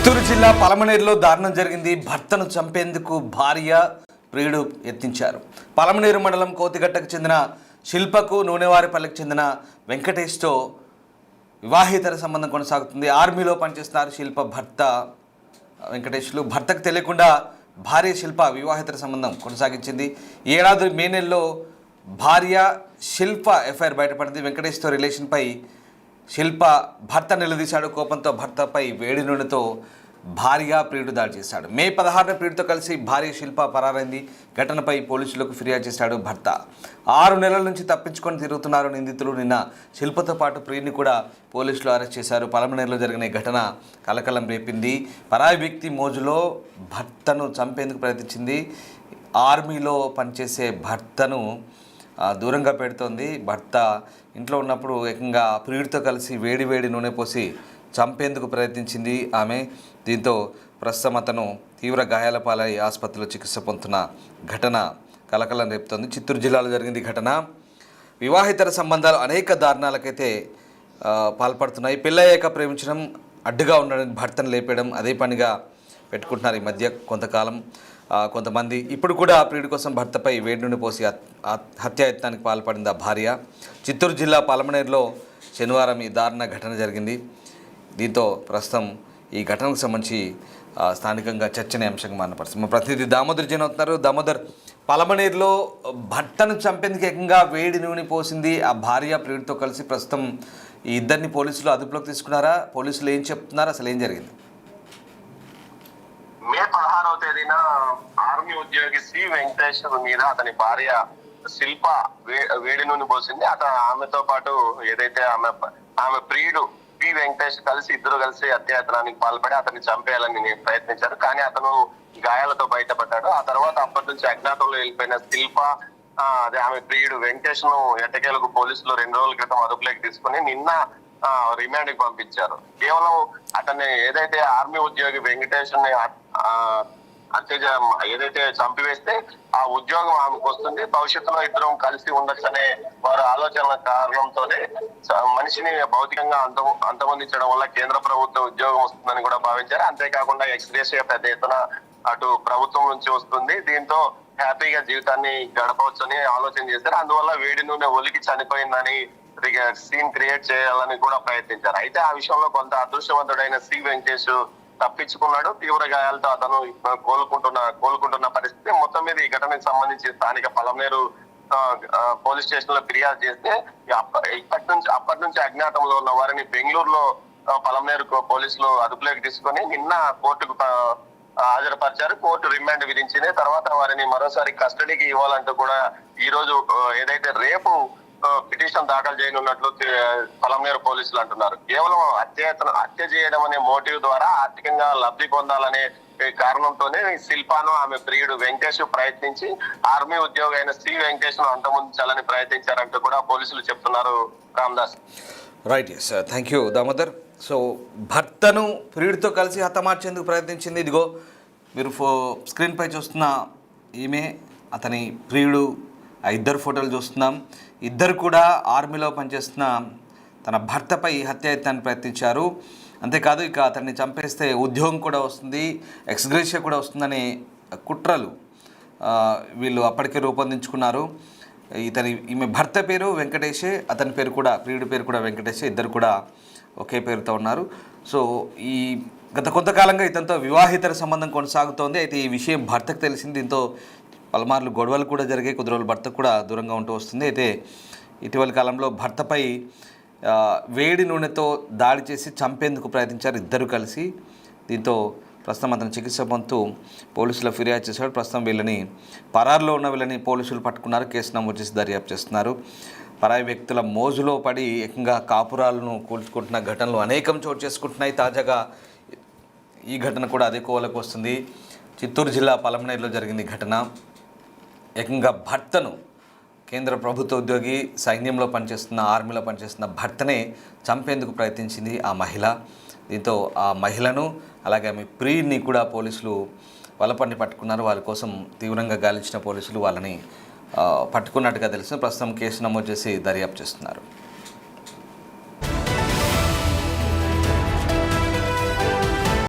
చిత్తూరు జిల్లా పలమనేరులో దారుణం జరిగింది. భర్తను చంపేందుకు భార్య ప్రియుడు యత్నించారు. పలమనేరు మండలం కోతిగట్టకు చెందిన శిల్పకు నూనెవారిపల్లికి చెందిన వెంకటేష్తో వివాహేతర సంబంధం కొనసాగుతుంది. ఆర్మీలో పనిచేస్తున్నారు శిల్ప భర్త వెంకటేష్లు. భర్తకు తెలియకుండా భార్య శిల్ప వివాహేతర సంబంధం కొనసాగించింది. ఈ ఏడాది మే నెలలో భార్య శిల్ప ఎఫ్ఐఆర్ బయటపడింది. వెంకటేష్తో రిలేషన్పై శిల్ప భర్త నిలదీశాడు. కోపంతో భర్తపై వేడి నూనెతో భార్య ప్రియుడు దాడి చేశాడు. మే 16 ప్రియుడితో కలిసి భార్య శిల్ప పరారైంది. ఘటనపై పోలీసులకు ఫిర్యాదు చేశాడు భర్త. 6 నెలల నుంచి తప్పించుకొని తిరుగుతున్నారు నిందితులు. నిన్న శిల్పతో పాటు ప్రియుడిని కూడా పోలీసులు అరెస్ట్ చేశారు. పలమనేరులో జరిగిన ఘటన కలకలం రేపింది. పరాయి వ్యక్తి మోజులో భర్తను చంపేందుకు ప్రయత్నించింది. ఆర్మీలో పనిచేసే భర్తను దూరంగా పెడుతోంది. భర్త ఇంట్లో ఉన్నప్పుడు ఏకంగా ప్రియుడితో కలిసి వేడి నూనె పోసి చంపేందుకు ప్రయత్నించింది ఆమె. దీంతో ప్రస్తుతం అతను తీవ్ర గాయాల పాలై ఆసుపత్రిలో చికిత్స పొందుతున్న ఘటన కలకలం రేపుతోంది. చిత్తూరు జిల్లాలో జరిగింది ఘటన. వివాహేతర సంబంధాలు అనేక దారుణాలకైతే పాల్పడుతున్నాయి. పెళ్ళయ్యాక ప్రేమించడం, అడ్డుగా ఉండడం, భర్తను లేపేయడం అదే పనిగా పెట్టుకుంటున్నారు ఈ మధ్య కొంతకాలం. కొంతమంది ఇప్పుడు కూడా ప్రియుడి కోసం భర్తపై వేడి నూనె పోసి హత్యాయత్నానికి పాల్పడింది ఆ భార్య. చిత్తూరు జిల్లా పలమనేరులో శనివారం ఈ దారుణ ఘటన జరిగింది. దీంతో ప్రస్తుతం ఈ ఘటనకు సంబంధించి స్థానికంగా చర్చనీయాంశంగా మారిన పరిస్థితి. మా ప్రతినిధి దామోదర్ జైన్ అవుతున్నారు. దామోదర్, పలమనేరులో భర్తను చంపేందుకు ఏకంగా వేడి నూనె పోసింది ఆ భార్య ప్రియుడితో కలిసి. ప్రస్తుతం ఈ ఇద్దరిని పోలీసులు అదుపులోకి తీసుకున్నారా? పోలీసులు ఏం చెప్తున్నారు? అసలు ఏం జరిగింది? మే 16వ తేదీన ఆర్మీ ఉద్యోగి శ్రీ వెంకటేశ్వర మీద అతని భార్య శిల్ప వేడి నూనె పోసింది. ఆమెతో పాటు ఏదైతే ఆమె ప్రియుడు పి వెంకటేష్ ఇద్దరు కలిసి హత్యాయత్నానికి పాల్పడి అతన్ని చంపేయాలని ప్రయత్నించారు. కానీ అతను గాయాలతో బయటపడ్డాడు. ఆ తర్వాత అప్పటి నుంచి అజ్ఞాతంలో వెళ్ళిపోయిన శిల్ప అదే ఆమె ప్రియుడు వెంకటేష్ ను ఎట్టకేలకు పోలీసులు 2 రోజుల క్రితం అదుపులోకి తీసుకుని నిన్న రిమాండ్ కి పంపించారు. కేవలం అతన్ని ఏదైతే ఆర్మీ ఉద్యోగి వెంకటేష్ ని ఏదైతే చంపివేస్తే ఆ ఉద్యోగం ఆమెకు వస్తుంది, భవిష్యత్తులో ఇద్దరం కలిసి ఉండొచ్చనే వారి ఆలోచనల కారణంతోనే మనిషిని భౌతికంగా అంతమొందించడం వల్ల కేంద్ర ప్రభుత్వ ఉద్యోగం వస్తుందని కూడా భావించారు. అంతేకాకుండా ఎక్స్గ్రేషియా పెద్ద ఎత్తున అటు ప్రభుత్వం నుంచి వస్తుంది. దీంతో హ్యాపీగా జీవితాన్ని గడపవచ్చని ఆలోచన చేశారు. అందువల్ల వేడి నూనె ఒలికి చనిపోయిందని సీన్ క్రియేట్ చేయాలని కూడా ప్రయత్నించారు. అయితే ఆ విషయంలో కొంత అదృష్టవంతుడైన శ్రీ వెంకటేష్ తప్పించుకున్నాడు. తీవ్ర గాయాలతో అతను కోలుకుంటున్న పరిస్థితి. మొత్తం మీద ఈ ఘటనకు సంబంధించి స్థానిక పలమనేరు పోలీస్ స్టేషన్ లో ఫిర్యాదు చేస్తే అప్పటి నుంచి అజ్ఞాతంలో ఉన్న వారిని బెంగళూరులో పలమనేరు పోలీసులు అదుపులోకి తీసుకొని నిన్న కోర్టుకు హాజరుపరిచారు. కోర్టు రిమాండ్ విధించింది. తర్వాత వారిని మరోసారి కస్టడీకి ఇవ్వాలంటూ కూడా ఈ రోజు ఏదైతే రేపు పిటిషన్ దాఖలు చేయనున్నట్లు పలమనేరు పోలీసులు అంటున్నారు. కేవలం హత్య చేయడం అనే మోటివ్ ద్వారా ఆర్థికంగా లబ్ధి పొందాలనే కారణంతోనే శిల్పాను ఆమె ప్రియుడు వెంకటేష్ ప్రయత్నించి ఆర్మీ ఉద్యోగి అయిన శ్రీ వెంకటేష్ ను అంతమొందించాలని ప్రయత్నించారంటూ కూడా పోలీసులు చెప్తున్నారు. Ramdas. Right, yes, thank you Damodar. So భర్తను ప్రియుడితో కలిసి హతమార్చేందుకు ప్రయత్నించింది. ఇదిగో మీరు స్క్రీన్ పై చూస్తున్న ఈమె, అతని ప్రియుడు. ఆ ఇద్దరు ఫోటోలు చూస్తున్నాం. ఇద్దరు కూడా ఆర్మీలో పనిచేస్తున్న తన భర్తపై హత్యాయత్నాన్ని ప్రయత్నించారు. అంతేకాదు ఇక అతన్ని చంపేస్తే ఉద్యోగం కూడా వస్తుంది, ఎక్స్గ్రేషియా కూడా వస్తుందనే కుట్రలు వీళ్ళు అప్పటికే రూపొందించుకున్నారు. ఈమె భర్త పేరు వెంకటేషే, అతని పేరు కూడా ప్రియుడి పేరు కూడా వెంకటేషే. ఇద్దరు కూడా ఒకే పేరుతో ఉన్నారు. సో ఈ గత కొంతకాలంగా ఇతనితో వివాహేతర సంబంధం కొనసాగుతోంది. అయితే ఈ విషయం భర్తకు తెలిసింది. దీంతో పలుమార్లు గొడవలు కూడా జరిగాయి. కొద్ది రోజులు భర్త కూడా దూరంగా ఉంటూ వస్తుంది. అయితే ఇటీవల కాలంలో భర్తపై వేడి నూనెతో దాడి చేసి చంపేందుకు ప్రయత్నించారు ఇద్దరు కలిసి. దీంతో ప్రస్తుతం అతను చికిత్స పొందుతూ పోలీసులు ఫిర్యాదు చేశాడు. ప్రస్తుతం వీళ్ళని పరారులో ఉన్న వీళ్ళని పోలీసులు పట్టుకున్నారు. కేసు నమోదు చేసి దర్యాప్తు చేస్తున్నారు. పరాయి వ్యక్తుల మోజులో పడి ఏకంగా కాపురాలను కూల్చుకుంటున్న ఘటనలు అనేకం చోటు చేసుకుంటున్నాయి. తాజాగా ఈ ఘటన కూడా అదే కోవలకు వస్తుంది. చిత్తూరు జిల్లా పలమనేరులో జరిగింది ఘటన. ఏకంగా భర్తను, కేంద్ర ప్రభుత్వ ఉద్యోగి, సైన్యంలో పనిచేస్తున్న, ఆర్మీలో పనిచేస్తున్న భర్తనే చంపేందుకు ప్రయత్నించింది ఆ మహిళ. దీంతో ఆ మహిళను అలాగే ఆమె ప్రియుడిని కూడా పోలీసులు వలపన్ని పట్టుకున్నారు. వాళ్ళ కోసం తీవ్రంగా గాలించిన పోలీసులు వాళ్ళని పట్టుకున్నట్టుగా తెలుసు. ప్రస్తుతం కేసు నమోదు చేసి దర్యాప్తు చేస్తున్నారు.